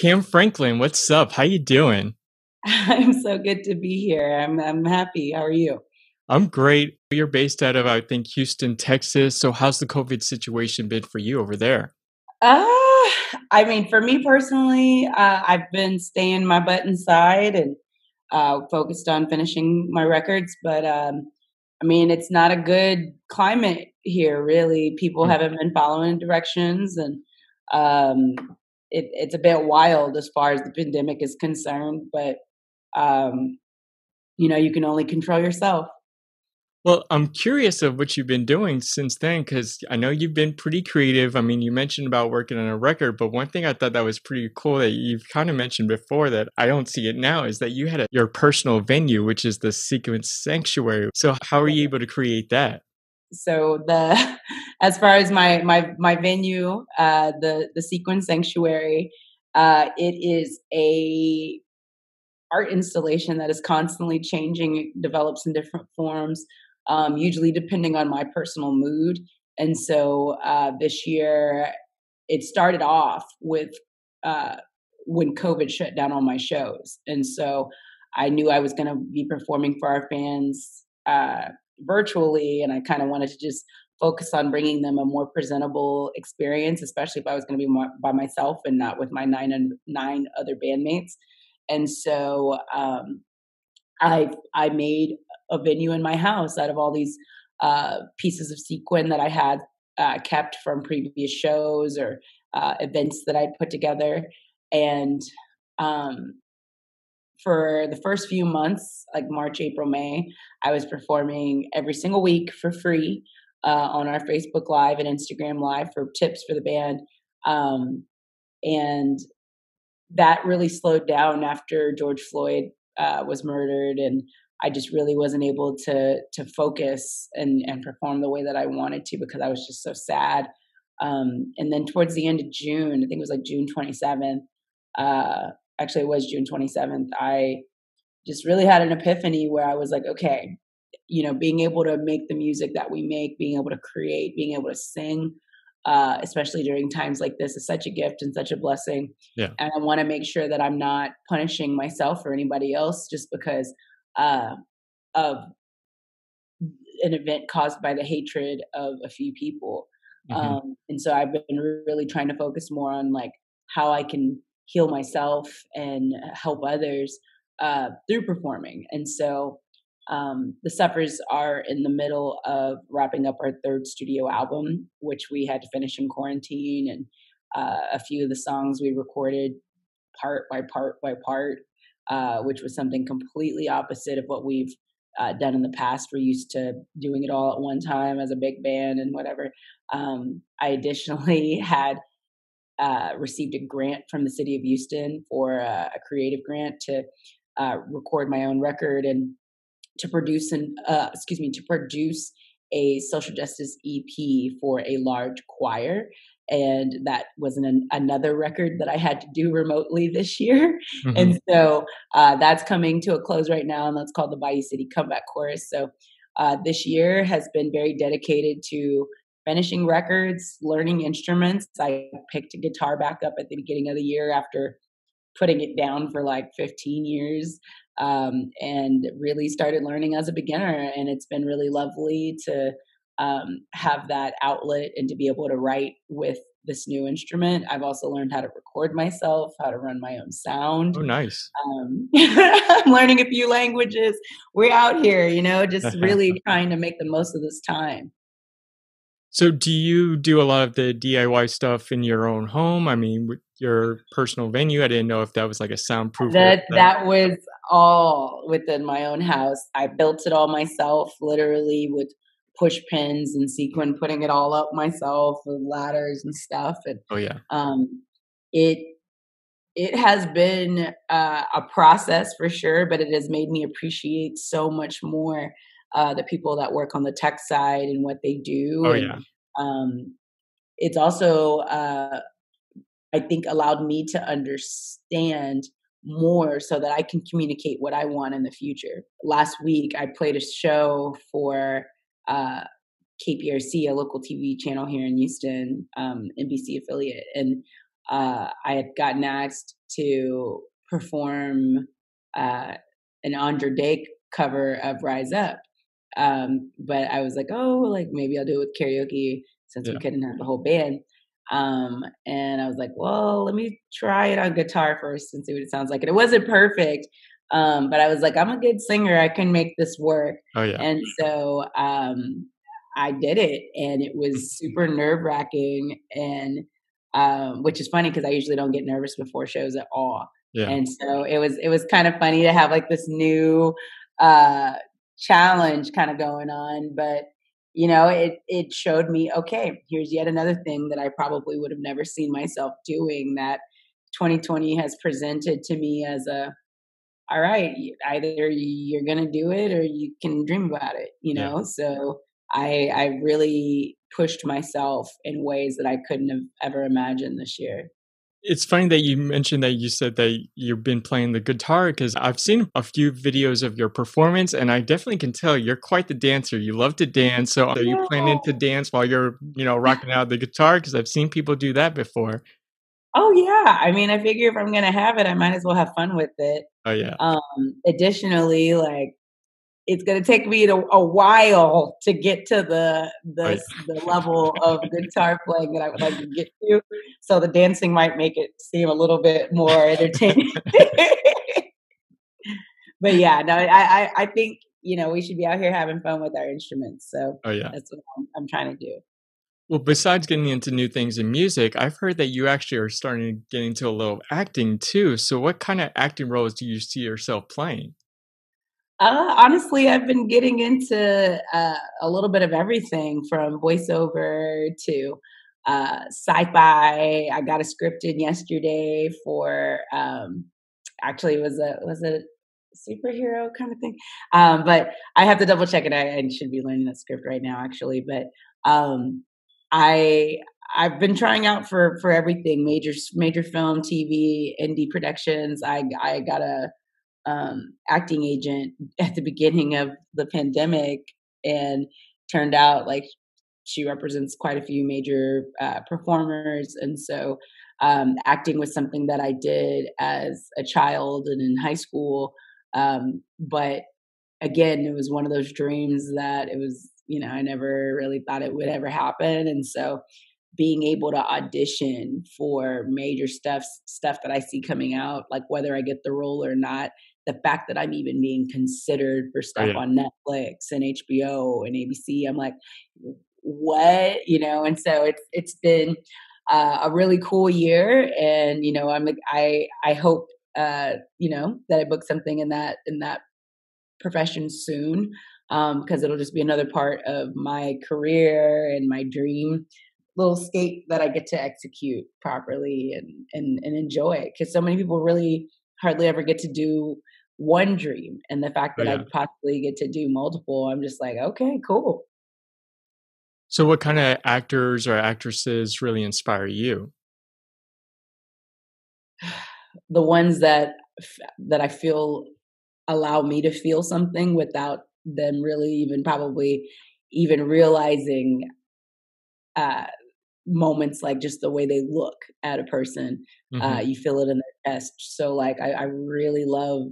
Kam Franklin, what's up? How you doing? I'm so good to be here. I'm happy. How are you? I'm great. You're based out of, I think, Houston, Texas. So how's the COVID situation been for you over there? Uh, I mean, for me personally, I've been staying my butt inside and focused on finishing my records. But I mean, it's not a good climate here, really. People Mm. haven't been following directions, and um, it's a bit wild as far as the pandemic is concerned. But um, you can only control yourself. Well, I'm curious of what you've been doing since then, because I know you've been pretty creative. I mean, you mentioned about working on a record, but one thing I thought that was pretty cool that you've kind of mentioned before that I don't see it now is that you had your personal venue, which is the Sequence Sanctuary. So how are you able to create that? So the as far as my venue, the Sequin Sanctuary, it is a art installation that is constantly changing. It develops in different forms, usually depending on my personal mood. And so this year, it started off with uh, when COVID shut down all my shows, and so I knew I was going to be performing for our fans virtually, and I kind of wanted to just focus on bringing them a more presentable experience, especially if I was going to be by myself and not with my nine other bandmates. And so I made a venue in my house out of all these pieces of sequin that I had kept from previous shows or events that I'd put together. And um, for the first few months, like March, April, May, I was performing every single week for free on our Facebook Live and Instagram Live for tips for the band. Um, and that really slowed down after George Floyd was murdered, and I just really wasn't able to focus and perform the way that I wanted to because I was just so sad. And then towards the end of June, I think it was like June 27th. Actually, it was June 27th. I just really had an epiphany where I was like, okay, being able to make the music that we make, being able to create, being able to sing, especially during times like this, is such a gift and such a blessing. Yeah. And I want to make sure that I'm not punishing myself or anybody else just because uh, of an event caused by the hatred of a few people. Hmm. And so I've been really trying to focus more on like how I can heal myself and help others through performing. And so the Suffers are in the middle of wrapping up our third studio album, which we had to finish in quarantine. And a few of the songs we recorded part by part by part, which was something completely opposite of what we've done in the past. We're used to doing it all at one time as a big band and whatever. I additionally had received a grant from the city of Houston for a creative grant to record my own record and to produce to produce a social justice EP for a large choir. And that was another record that I had to do remotely this year. Hmm. And so that's coming to a close right now, and that's called the Bayou City Comeback Chorus. So this year has been very dedicated to finishing records, learning instruments. I picked a guitar back up at the beginning of the year after putting it down for like 15 years, and really started learning as a beginner. And it's been really lovely to have that outlet and to be able to write with this new instrument. I've also learned how to record myself, how to run my own sound. Oh, nice. I'm learning a few languages. We're out here, just really trying to make the most of this time. So do you do a lot of the DIY stuff in your own home? I mean, with your personal venue, I didn't know if that was like a soundproof or that. That was all within my own house. I built it all myself, literally with push pins and sequin, putting it all up myself with ladders and stuff. And Oh yeah. um, it it has been a process for sure, but it has made me appreciate so much more the people that work on the tech side and what they do. Oh And yeah. um, it's also I think allowed me to understand more so that I can communicate what I want in the future. Last week, I played a show for uh, KPRC, a local TV channel here in Houston, NBC affiliate, and I had gotten asked to perform an Andre Day cover of Rise Up. But I was like, oh, like maybe I'll do it with karaoke since we Yeah. couldn't have the whole band. And I was like, well, let me try it on guitar first and see what it sounds like. And it wasn't perfect. But I was like, I'm a good singer. I can make this work. Oh, yeah. And so I did it, and it was super nerve wracking. And which is funny because I usually don't get nervous before shows at all. Yeah. And so it was kind of funny to have like this new uh, challenge kind of going on. But it showed me, okay, here's yet another thing that I probably would have never seen myself doing, that 2020 has presented to me as all right, either you're going to do it or you can dream about it, Yeah. So I really pushed myself in ways that I couldn't have ever imagined this year. It's funny that you mentioned that you said that you've been playing the guitar because I've seen a few videos of your performance and I definitely can tell you're quite the dancer. You love to dance. So are you Yeah. planning to dance while you're, rocking out the guitar? Because I've seen people do that before. Oh yeah. I mean, I figure if I'm gonna have it, I might as well have fun with it. Oh, yeah. Additionally, like it's gonna take me a while to get to Oh, the level of guitar playing that I would like to get to. So the dancing might make it seem a little bit more entertaining. But yeah, no, I think we should be out here having fun with our instruments. So oh, yeah. that's what I'm trying to do. Well, besides getting into new things in music, I've heard that you actually are starting to get into a little acting too. So what kind of acting roles do you see yourself playing? Honestly, I've been getting into a little bit of everything from voiceover to sci-fi. I got a script in yesterday for actually it was a superhero kind of thing. But I have to double check it. I should be learning that script right now, actually. But um, I I've been trying out for everything, major film, TV, indie productions. I got a acting agent at the beginning of the pandemic, and turned out like she represents quite a few major performers. And so acting was something that I did as a child and in high school. But again, it was one of those dreams that it was, I never really thought it would ever happen. And so being able to audition for major stuff that I see coming out, like whether I get the role or not, the fact that I'm even being considered for Oh, stuff yeah. on Netflix and HBO and ABC, I'm like, what? And so it's been a really cool year, and I'm like, I hope that I book something in that profession soon, because it'll just be another part of my career and my dream little scape that I get to execute properly and enjoy. Because so many people really hardly ever get to do one dream, and the fact Oh, that I yeah. possibly get to do multiple, I'm just like, okay, cool. So what kind of actors or actresses really inspire you? The ones that I feel allow me to feel something without them really even probably even realizing uh, moments, like just the way they look at a person. Mhm. You feel it in their chest. So like I really love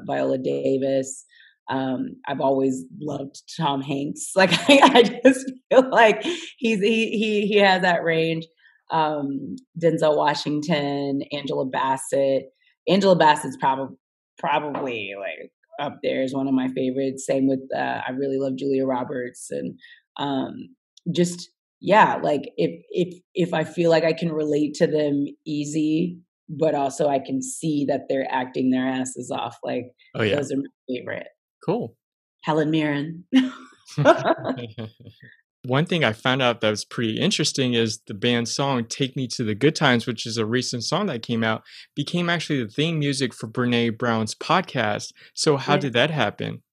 Viola Davis. I've always loved Tom Hanks. Like I just feel like he has that range. Denzel Washington, Angela Bassett. Angela Bassett's probably like up there as one of my favorites. Same with I really love Julia Roberts, and um, just yeah, like if I feel like I can relate to them easy, but also I can see that they're acting their asses off, like Oh, yeah. those are my favorite. Cool. Helen Mirren. One thing I found out that was pretty interesting is the band's song "Take Me to the Good Times," which is a recent song that came out, became actually the theme music for Brene Brown's podcast. So how Yeah. did that happen?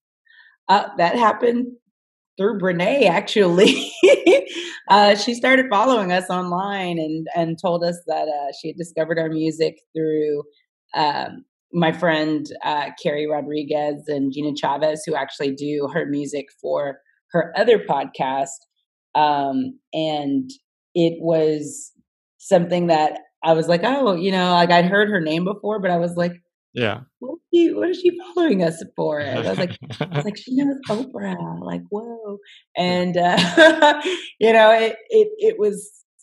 That happened through Brene, actually. She started following us online and told us that she had discovered our music through my friend Carrie Rodriguez and Gina Chavez, who actually do her music for her other podcast. And it was something that I was like, oh, like I'd heard her name before, but I was like, Yeah. what is she following us for? And I was like, she knows Oprah. Like, whoa. And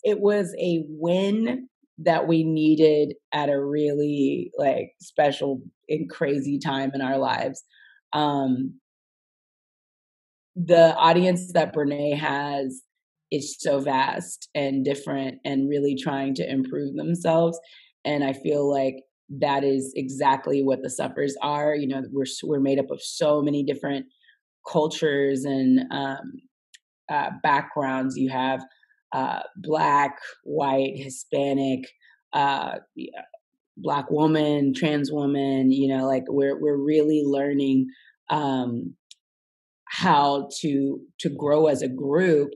it was a win that we needed at a really like special and crazy time in our lives. Um, the audience that Brene has is so vast and different and really trying to improve themselves. And I feel like that is exactly what the Suffers are. We're made up of so many different cultures and backgrounds. You have Black, white, Hispanic, yeah, Black woman, trans woman. Like we're really learning how to grow as a group,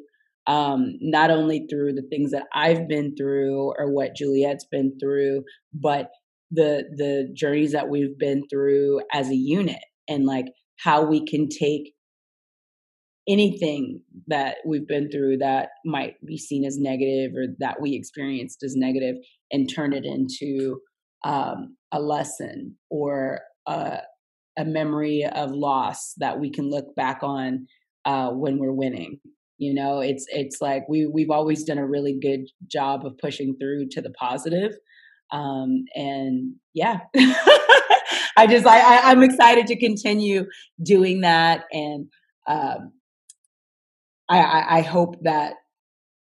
not only through the things that I've been through or what Juliet's been through, but the journeys that we've been through as a unit, and like how we can take anything that we've been through that might be seen as negative or that we experienced as negative and turn it into a lesson or a memory of loss that we can look back on when we're winning. It's like we've always done a really good job of pushing through to the positive. And yeah, I'm excited to continue doing that. And um, I hope that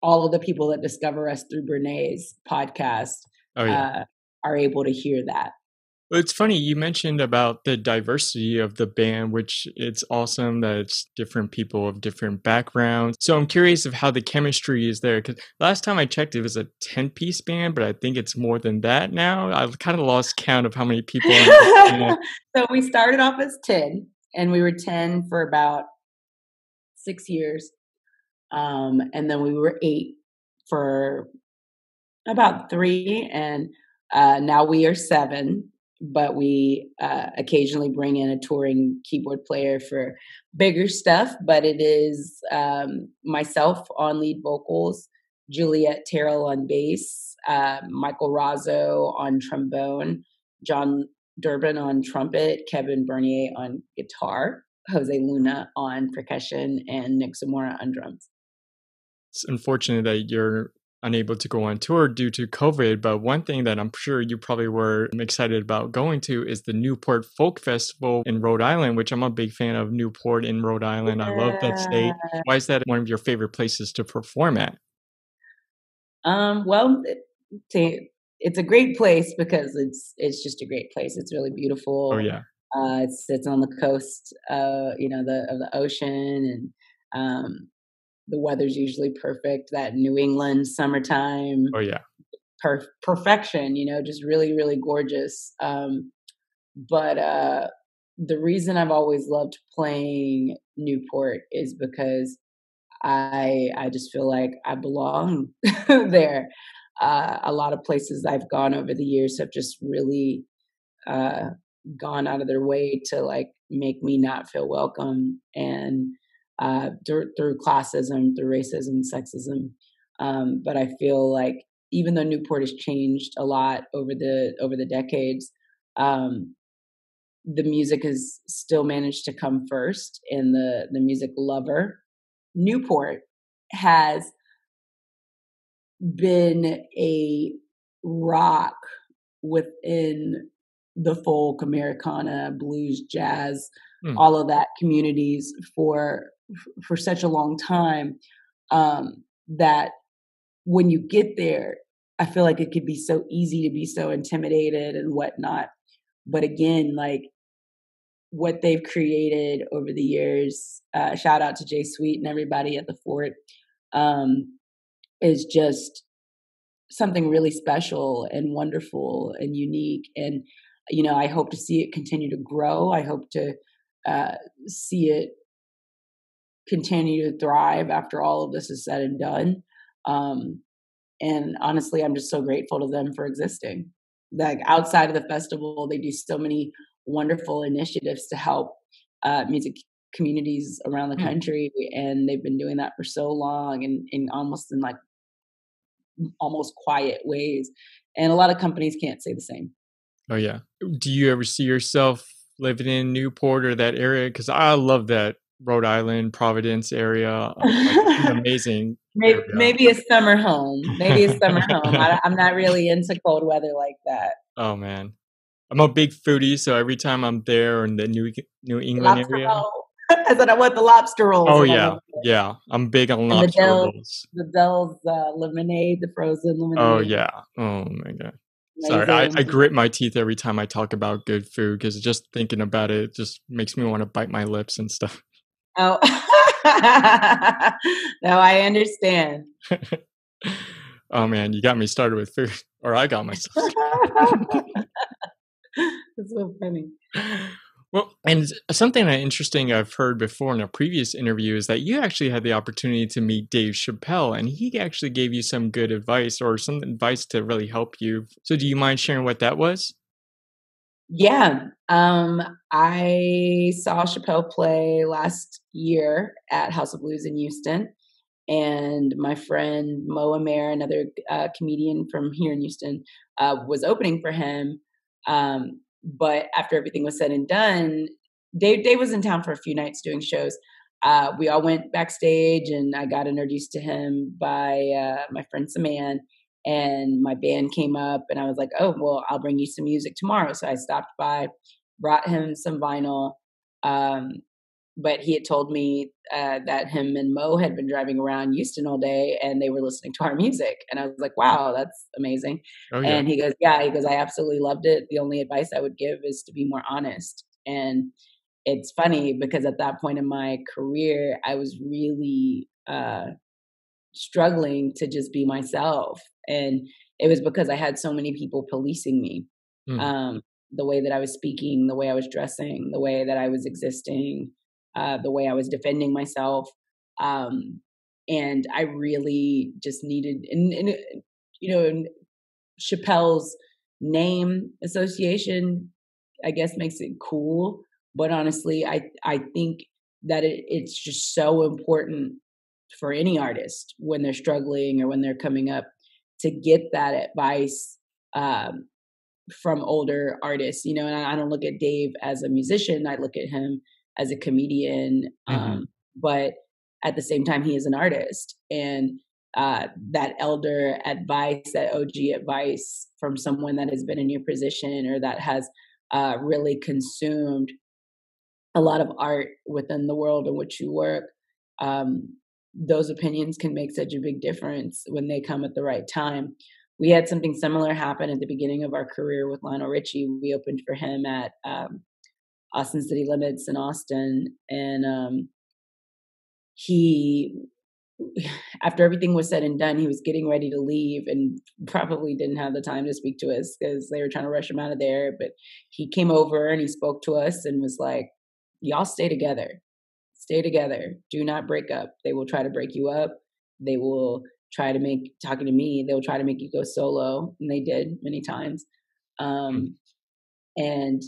all of the people that discover us through Brene's podcast Oh yeah. uh, are able to hear that. Well, it's funny you mentioned about the diversity of the band, which it's awesome that it's different people of different backgrounds. So I'm curious of how the chemistry is there, because last time I checked, it was a 10-piece band, but I think it's more than that now. I've kind of lost count of how many people are in the band. So we started off as 10, and we were 10 for about 6 years. And then we were 8 for about 3, and now we are 7. But we occasionally bring in a touring keyboard player for bigger stuff. But it is myself on lead vocals, Juliet Terrell on bass, Michael Razzo on trombone, John Durbin on trumpet, Kevin Bernier on guitar, Jose Luna on percussion, and Nick Zamora on drums. It's unfortunate that you're unable to go on tour due to COVID, but one thing that I'm sure you probably were excited about going to is the Newport Folk Festival in Rhode Island, which I'm a big fan of Newport in Rhode Island. I love that state. Yeah. Why is that one of your favorite places to perform at? Well, it's a great place because it's just a great place. It's really Oh beautiful. yeah. It's on the coast, of the ocean, and the weather's usually perfect. That New England summertime, Oh yeah. perfection. Just really, really gorgeous. But the reason I've always loved playing Newport is because I just feel like I belong there. A lot of places I've gone over the years have just really uh, gone out of their way to like make me not feel welcome, and through classism, through racism, sexism. But I feel like even though Newport has changed a lot over the decades, um, the music has still managed to come first, and the music lover. Newport has been a rock within the folk, Americana, blues, jazz, Hmm. all of that communities for such a long time, that when you get there, I feel like it could be so easy to be so intimidated and whatnot. But again, like what they've created over the years, shout out to Jay Sweet and everybody at the fort, um, is just something really special and wonderful and unique. And, I hope to see it continue to grow. I hope to see it continue to thrive after all of this is said and done. Um, and honestly, I'm just so grateful to them for existing. Like outside of the festival, they do so many wonderful initiatives to help music communities around the Hmm. country, and they've been doing that for so long, and almost in like almost quiet ways. And a lot of companies can't say the same. Oh, yeah. Do you ever see yourself living in Newport or that area? Because I love that Rhode Island, Providence area. Like, it's an amazing area. Maybe a summer home. Maybe a summer home. I'm not really into cold weather like that. Oh, man. I'm a big foodie, so every time I'm there in the New England Lobster area. roll. I said I want the lobster rolls Oh, when I'm yeah. over there. Yeah. I'm big on And lobster rolls. The Dell's lemonade, the frozen Oh, lemonade. yeah. Oh, my God. Sorry, I Amazing. grit my teeth every time I talk about good food because just thinking about it just makes me want to bite my lips and stuff. Oh, no, I understand. Oh, man, you got me started with food, or I got myself started. That's so funny. Well, and something that interesting I've heard before in a previous interview is that you actually had the opportunity to meet Dave Chappelle, and he actually gave you some good advice or some advice to really help you. So, do you mind sharing what that was? Yeah. I saw Chappelle play last year at House of Blues in Houston. And my friend Mo Amer, another comedian from here in Houston, was opening for him. But after everything was said and done, Dave was in town for a few nights doing shows. We all went backstage, and I got introduced to him by my friend Saman. And my band came up, and I was like, "Oh, well, I'll bring you some music tomorrow." So I stopped by, brought him some vinyl. Um, but he had told me that him and Mo had been driving around Houston all day and they were listening to our music. And I was like, wow, that's amazing. Oh, yeah. And he goes, yeah, he goes, I absolutely loved it. The only advice I would give is to be more honest. And it's funny because at that point in my career, I was really struggling to just be myself. And it was because I had so many people policing me. Mm, Um, the way that I was speaking, the way I was dressing, the way that I was existing, the way I was defending myself. Um, and I really just needed, and Chappelle's name association, I guess, makes it cool. But honestly, I think that it's just so important for any artist when they're struggling or when they're coming up to get that advice um, from older artists, and I don't look at Dave as a musician. I look at him as a comedian. mhm. But at the same time, he is an artist. And that elder advice, that OG advice from someone that has been in your position or that has really consumed a lot of art within the world in which you work, um, those opinions can make such a big difference when they come at the right time. We had something similar happen at the beginning of our career with Lionel Richie. We opened for him at Austin City Limits in Austin, and he, after everything was said and done, he was getting ready to leave and probably didn't have the time to speak to us because they were trying to rush him out of there. But he came over and he spoke to us and was like, y'all stay together. Stay together. Do not break up. They will try to break you up. They will try to make, talking to me, they'll try to make you go solo. And they did many times. Mm. And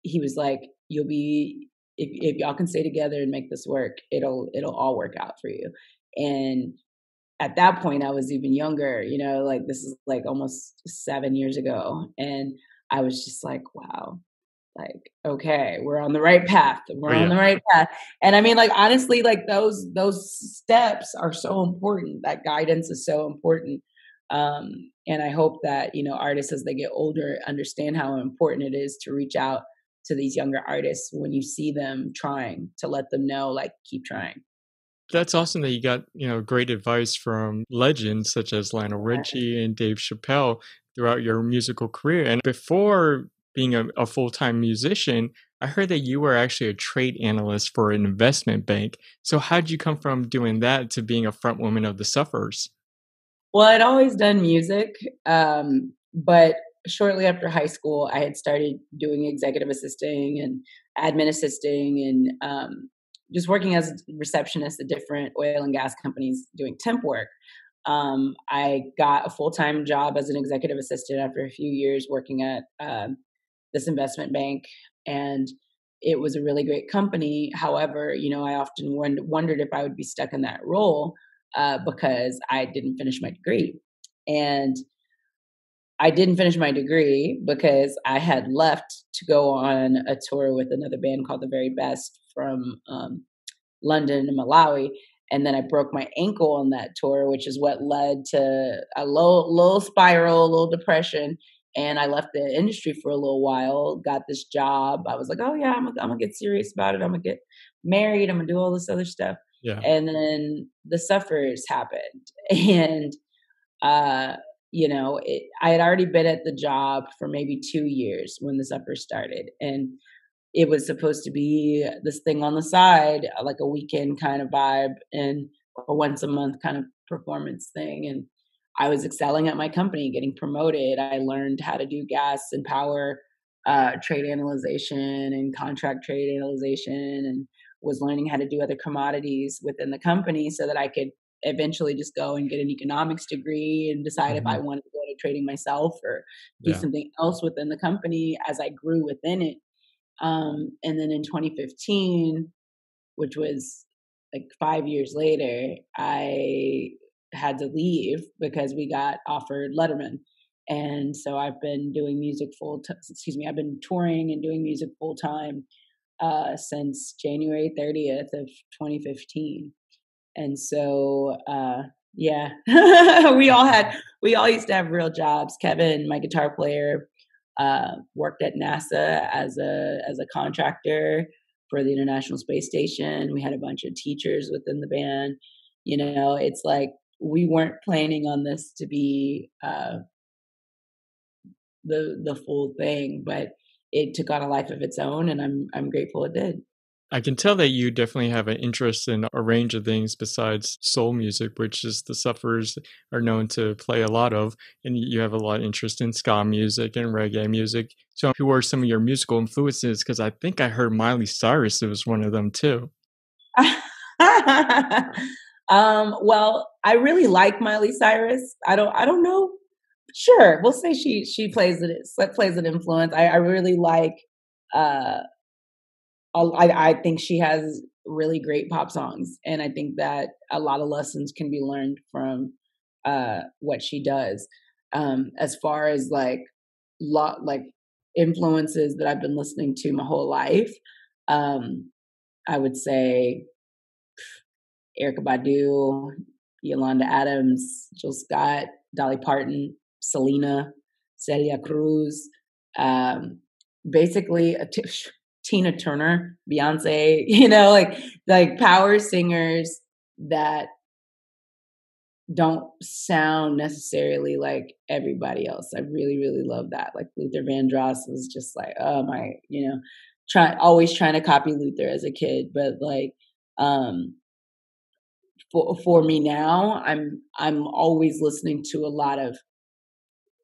he was like, you'll be, if y'all can stay together and make this work, it'll all work out for you. And at that point I was even younger, like this is like almost 7 years ago. And I was just like, wow, like, okay, we're on the right path. Oh, We're on yeah. the right path. And I mean, like, honestly, like those steps are so important. That guidance is so important. And I hope that, artists as they get older understand how important it is to reach out to these younger artists when you see them trying, to let them know, like, keep trying. That's awesome that you got, great advice from legends such as Lionel Richie and Dave Chappelle throughout your musical career. And before being a full-time musician, I heard that you were actually a trade analyst for an investment bank. So how'd you come from doing that to being a front woman of the Sufferers? Well, I'd always done music, but shortly after high school, I had started doing executive assisting and admin assisting and just working as a receptionist at different oil and gas companies doing temp work. I got a full time job as an executive assistant after a few years working at this investment bank, and it was a really great company. However, I often wondered if I would be stuck in that role because I didn't finish my degree. And I didn't finish my degree because I had left to go on a tour with another band called The Very Best from London and Malawi. And then I broke my ankle on that tour, which is what led to a little spiral, a little depression. And I left the industry for a little while, got this job. I was like, oh yeah, I'm gonna get serious about it. I'm gonna get married. I'm gonna do all this other stuff. Yeah. And then the suffers happened. And uh, I had already been at the job for maybe 2 years when the suffers started. And it was supposed to be this thing on the side, like a weekend kind of vibe and or once a month kind of performance thing. And I was excelling at my company, getting promoted. I learned how to do gas and power trade analyzation and contract trade analyzation, and was learning how to do other commodities within the company so that I could eventually just go and get an economics degree and decide if I Hmm. wanted to go to trading myself or do Yeah. something else within the company as I grew within it. And then in 2015, which was like 5 years later, I had to leave because we got offered Letterman. And so I've been doing music I've been touring and doing music full time since January 30th of 2015. And so, yeah, we all used to have real jobs. Kevin, my guitar player, worked at NASA as a contractor for the International Space Station. We had a bunch of teachers within the band. It's like we weren't planning on this to be the full thing, but it took on a life of its own, and I'm grateful it did. I can tell that you definitely have an interest in a range of things besides soul music, which is the Sufferers are known to play a lot of, and you have a lot of interest in ska music and reggae music. So, who are some of your musical influences? Because I think I heard Miley Cyrus was one of them too. Well, I really like Miley Cyrus. I don't know. Sure, we'll say she plays an influence. I really like. Uh, I think she has really great pop songs, and I think that a lot of lessons can be learned from what she does. As far as like influences that I've been listening to my whole life, um, I would say Erica Badu, Yolanda Adams, Jill Scott, Dolly Parton, Selena, Celia Cruz, um, basically Tina Turner, Beyonce, like power singers that don't sound necessarily like everybody else. I really, really love that. Like Luther Vandross was just like, oh my, always trying to copy Luther as a kid, but like um for me now, I'm always listening to a lot of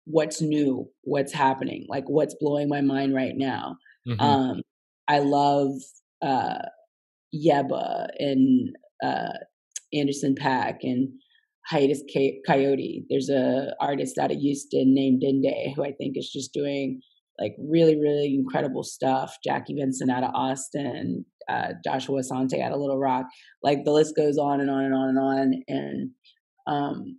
what's new, what's happening, like what's blowing my mind right now. Hmm. Um, I love uh, Yeba and uh, Anderson Paak and Hiatus Coyote. There's a artist out of Houston named Dende who I think is just doing like really, really incredible stuff. Jackie Vincent out of Austin, Joshua Asante out of Little Rock. Like the list goes on and on and on and on. And um,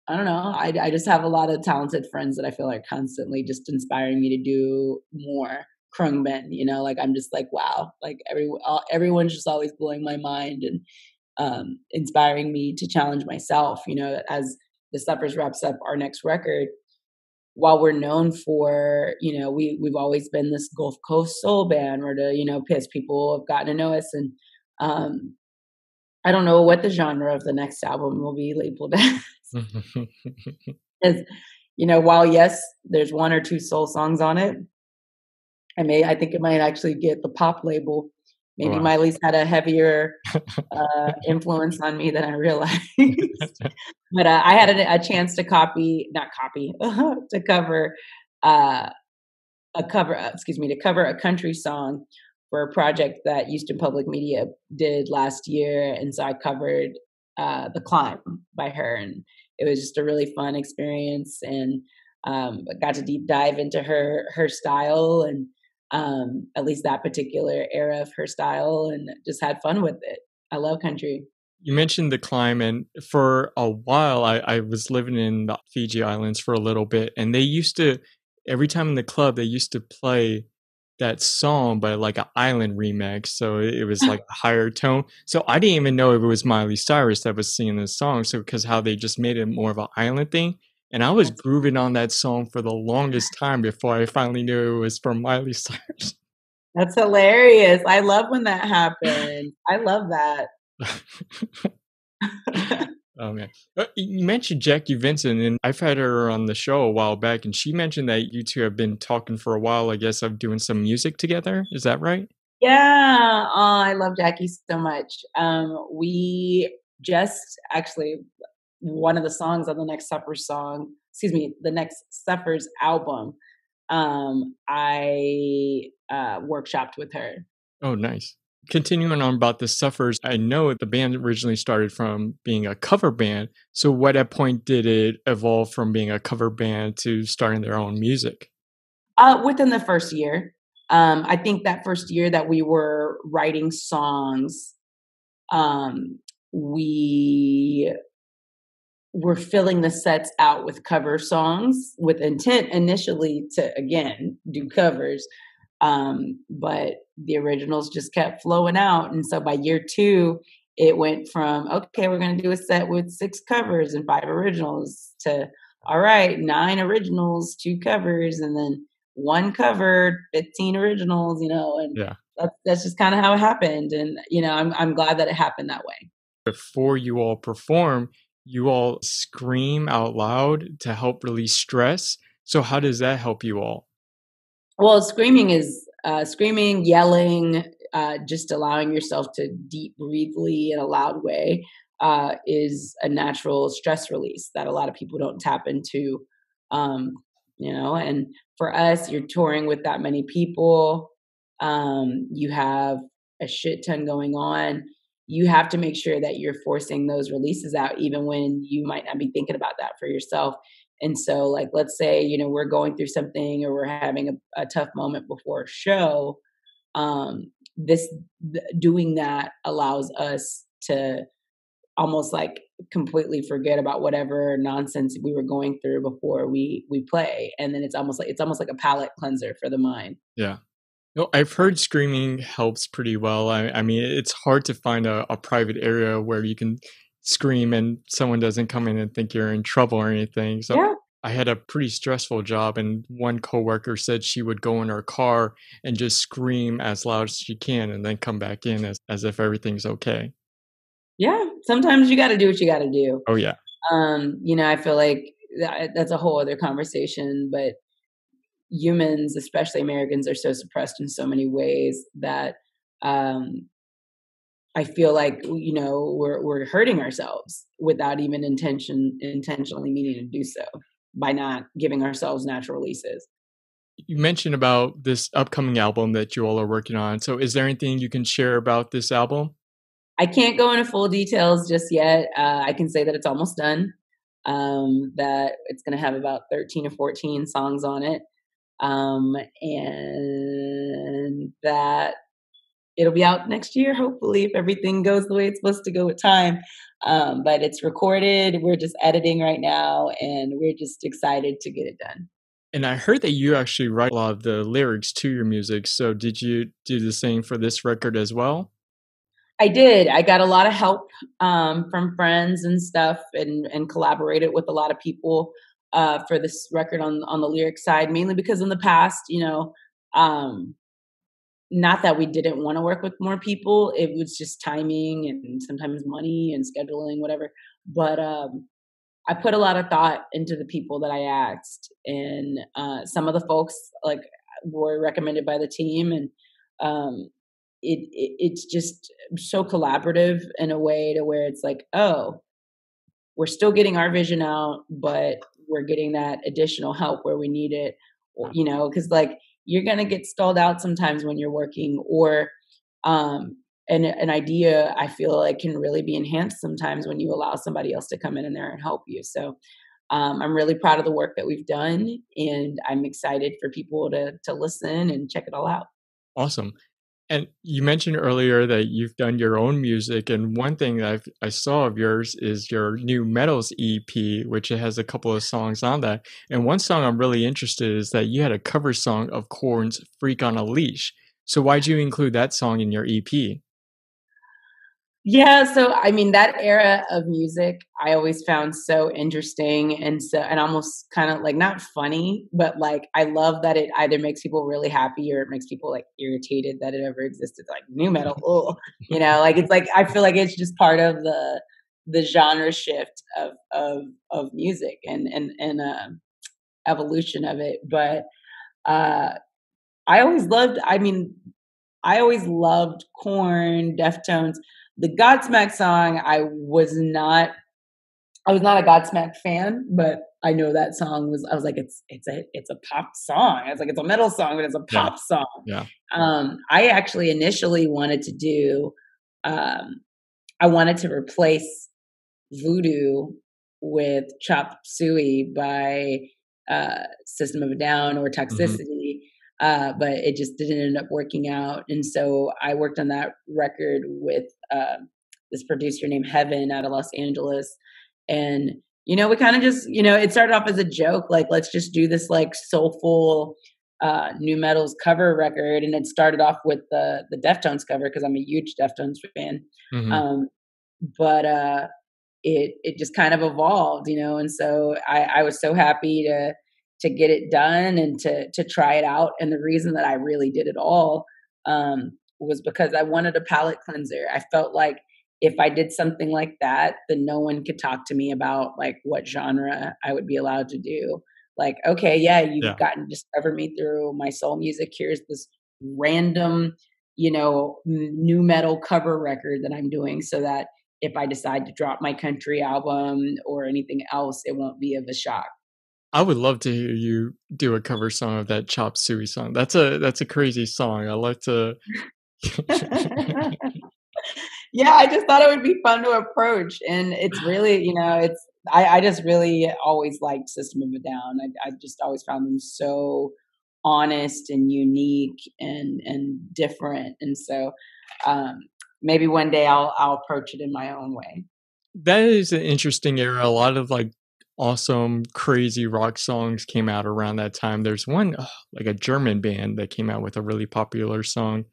I don't know. I just have a lot of talented friends that I feel are constantly just inspiring me to do more. Krungben, like I'm just like wow, like everyone's just always blowing my mind and inspiring me to challenge myself. As the Suffers wraps up our next record, while we're known for, we've always been this Gulf Coast soul band, where to piss people have gotten to know us, and um, I don't know what the genre of the next album will be labeled as. While yes, there's one or two soul songs on it, I think it might actually get the pop label. Maybe Wow. Miley's had a heavier influence on me than I realized. But I had a chance to not copy, to cover uh, to cover a country song for a project that Houston Public Media did last year, and so I covered "The Climb" by her, and it was just a really fun experience, and I got to deep dive into her style and at least that particular era of her style, and just had fun with it. I love country. You mentioned the climb, and for a while, I was living in the Fiji Islands for a little bit, and they used to, every time in the club, they used to play that song, but like an island remix. So it was like a higher tone. So I didn't even know if it was Miley Cyrus that was singing this song. So because how they just made it more of an island thing. And I was That's grooving on that song for the longest time before I finally knew it was from Miley Cyrus. that's hilarious. I love when that happens. I love that. Oh man. You mentioned Jackie Vincent, and I've had her on the show a while back, and she mentioned that you two have been talking for a while, I guess, of doing some music together. Is that right? Yeah, oh, I love Jackie so much. We just actually one of the songs on the next the next Suffers album. I workshopped with her. Oh, nice. Continuing on about the Suffers, I know the band originally started from being a cover band. So, what at point did it evolve from being a cover band to starting their own music? Within the first year, I think that first year that we were writing songs, um, we were filling the sets out with cover songs with intent initially to again do covers, but the originals just kept flowing out, and so by year two it went from okay, we're going to do a set with 6 covers and 5 originals to all right, 9 originals, 2 covers, and then 1 cover, 15 originals, and Yeah. that's just kind of how it happened. And I'm glad that it happened that way. Before you all perform, you all scream out loud to help release stress. So, how does that help you all? Well, screaming is screaming, yelling, just allowing yourself to deep breathely in a loud way is a natural stress release that a lot of people don't tap into. Um, and for us, you're touring with that many people. You have a shit ton going on. You have to make sure that you're forcing those releases out, even when you might not be thinking about that for yourself. And so, like, let's say, we're going through something or we're having a tough moment before a show. This doing that allows us to almost like completely forget about whatever nonsense we were going through before we play, and then it's almost like a palate cleanser for the mind. Yeah. No, I've heard screaming helps pretty well. I mean, it's hard to find a private area where you can scream and someone doesn't come in and think you're in trouble or anything. So Yeah, I had a pretty stressful job, and one coworker said she would go in her car and just scream as loud as she can and then come back in as if everything's okay. yeah. Sometimes you got to do what you got to do. Oh, yeah. I feel like that's a whole other conversation, but humans, especially Americans, are so suppressed in so many ways that um, I feel like we're hurting ourselves without even intentionally meaning to do so by not giving ourselves natural releases. You mentioned about this upcoming album that you all are working on. So is there anything you can share about this album? I can't go into full details just yet. I can say that it's almost done. That it's going to have about 13 or 14 songs on it, and that it'll be out next year, hopefully, if everything goes the way it's supposed to go with time. But it's recorded. We're just editing right now, and we're just excited to get it done. And I heard that you actually write a lot of the lyrics to your music. So did you do the same for this record as well? I did. I got a lot of help from friends and stuff, and collaborated with a lot of people for this record on the lyric side, mainly because in the past, um, not that we didn't want to work with more people, it was just timing and sometimes money and scheduling, whatever. But I put a lot of thought into the people that I asked, and some of the folks like were recommended by the team, and um, it's just so collaborative in a way to where it's like, oh, we're still getting our vision out, but we're getting that additional help where we need it, because like you're gonna get stalled out sometimes when you're working, or um, an idea I feel like can really be enhanced sometimes when you allow somebody else to come in there and help you. So I'm really proud of the work that we've done, and I'm excited for people to listen and check it all out. Awesome. And you mentioned earlier that you've done your own music, and one thing that I saw of yours is your new Metals EP, which it has a couple of songs on that. And one song I'm really interested in is that you had a cover song of Korn's "Freak on a Leash." So why'd you include that song in your EP? Yeah, so I mean that era of music I always found so interesting and almost kind of like not funny, but like I love that it either makes people really happy or it makes people like irritated that it ever existed. Like new metal, oh, like it's like I feel like it's just part of the genre shift of music and evolution of it. But uh I always loved, I mean, I always loved Korn, Deftones. The Godsmack song, I was not a Godsmack fan, but I know that song was, I was like, it's a pop song. I was like, it's a metal song, but it's a Yeah, pop song. yeah. I actually initially wanted to do, um, I wanted to replace Voodoo with Chop Suey by System of a Down or Mhm. Toxicity, but it just didn't end up working out. And so I worked on that record with this producer named Heaven out of Los Angeles. And, we kind of just, it started off as a joke, like, let's just do this like soulful new metals cover record. And it started off with the Deftones cover because I'm a huge Deftones fan. Mhm. Um, but it just kind of evolved, and so I was so happy to get it done and to try it out. And the reason that I really did it all was because I wanted a palate cleanser. I felt like if I did something like that, then no one could talk to me about like what genre I would be allowed to do. Like, okay, yeah, you've Yeah. gotten to discover me through my soul music. Here's this random, new metal cover record that I'm doing so that if I decide to drop my country album or anything else, it won't be of a shock. I would love to hear you do a cover song of that Chop Suey song. That's a crazy song. I like to Yeah, I just thought it would be fun to approach. And it's really, I just really always liked System of a Down. I just always found them so honest and unique and different. And so um, maybe one day I'll approach it in my own way. That is an interesting era. A lot of like awesome, crazy rock songs came out around that time. There's one like a German band that came out with a really popular song.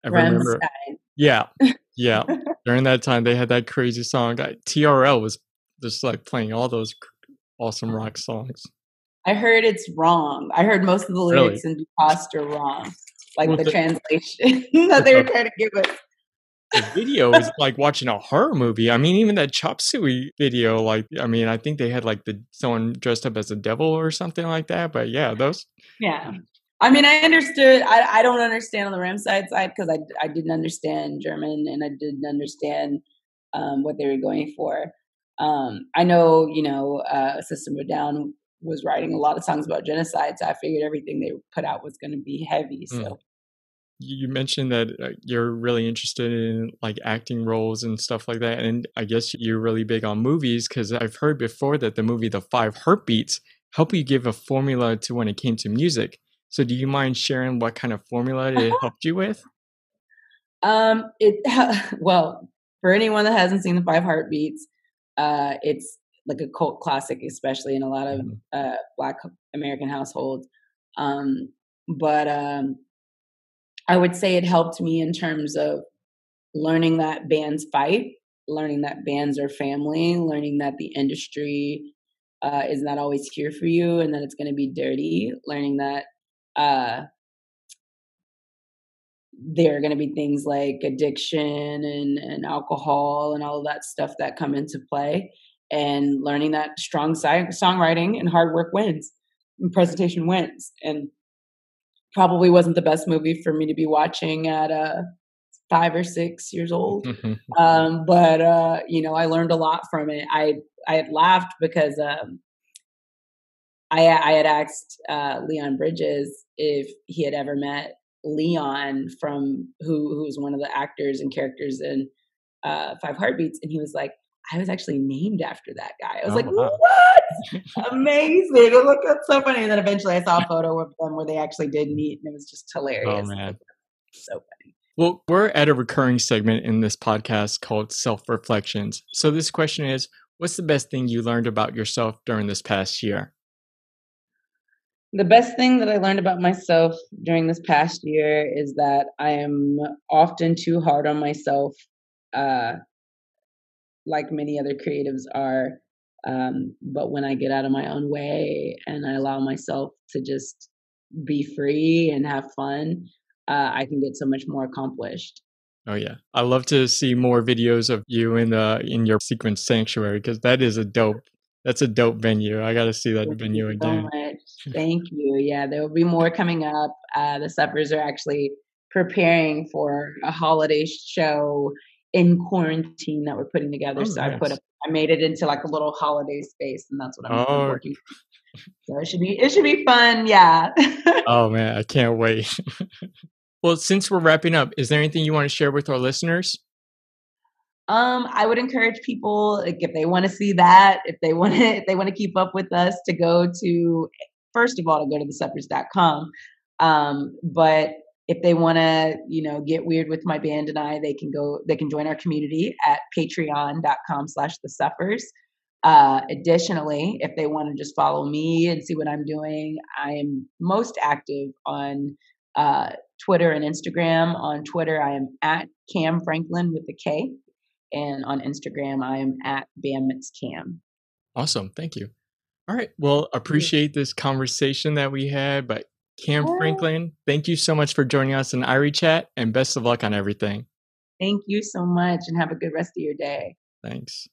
I remember. Rammstein. Yeah, yeah. During that time, they had that crazy song. TRL was just like playing all those awesome rock songs. I heard it's wrong. I heard most of the Really, lyrics in Ducost are wrong, like well, the translation that they were trying to give us. the video is like watching a horror movie. I mean, even that Chop Suey video, like, I mean, I think they had like someone dressed up as a devil or something like that. But yeah, those. Yeah. I mean, I understood. I don't understand on the Ramside side because I didn't understand German and I didn't understand what they were going for. I know, System of a Down was writing a lot of songs about genocide, so I figured everything they put out was going to be heavy. Mm. So You mentioned that you're really interested in like acting roles and stuff like that, and I guess you're really big on movies because I've heard before that the movie The Five Heartbeats helped you give a formula to when it came to music. So, do you mind sharing what kind of formula it helped you with? It well, for anyone that hasn't seen the Five Heartbeats, it's like a cult classic, especially in a lot of Mhm. Black American households. Um, but I would say it helped me in terms of learning that bands fight, learning that bands are family, learning that the industry is not always here for you, and that it's going to be dirty. Learning that. There are going to be things like addiction and alcohol and all of that stuff that come into play, and learning that strong songwriting and hard work wins and presentation wins. And probably wasn't the best movie for me to be watching at 5 or 6 years old, but I learned a lot from it. I had laughed because I had asked Leon Bridges if he had ever met Leon from who was one of the actors and characters in Five Heartbeats, and he was like, "I was actually named after that guy." I was Oh like, wow! "What? Amazing!" I was like, "That's so funny." And then eventually, I saw a photo of them where they actually did meet, and it was just Oh hilarious. man. So funny. Well, we're at a recurring segment in this podcast called Self Reflections. So, this question is, what's the best thing you learned about yourself during this past year? The best thing that I learned about myself during this past year is that I am often too hard on myself, uh, like many other creatives are. But when I get out of my own way and I allow myself to just be free and have fun, I can get so much more accomplished. Oh yeah, I love to see more videos of you in your sequence sanctuary because that is a dope. That's a dope venue. I got to see that Thank you venue so again. much. Thank you. Yeah, there will be more coming up. The Suppers are actually preparing for a holiday show in quarantine that we're putting together. Oh, So nice. I made it into like a little holiday space, and that's what I'm Oh, working. So it should be fun. Yeah. oh man, I can't wait. Well, since we're wrapping up, is there anything you want to share with our listeners? I would encourage people, like, if they want to see that, if they want to keep up with us, to go to, first of all, to go to thesuppers.com. But if they want to, get weird with my band and I, they can join our community at patreon.com/thesuffers. Additionally, if they want to just follow me and see what I'm doing, I am most active on uh, Twitter and Instagram. On Twitter, I am at Kam Franklin with a K, and on Instagram, I am at BamitsCam. Awesome, thank you. All right, well, appreciate this conversation that we had. But Cam Yeah. Franklin, thank you so much for joining us in Irie Chat, and best of luck on everything. Thank you so much, and have a good rest of your day. Thanks.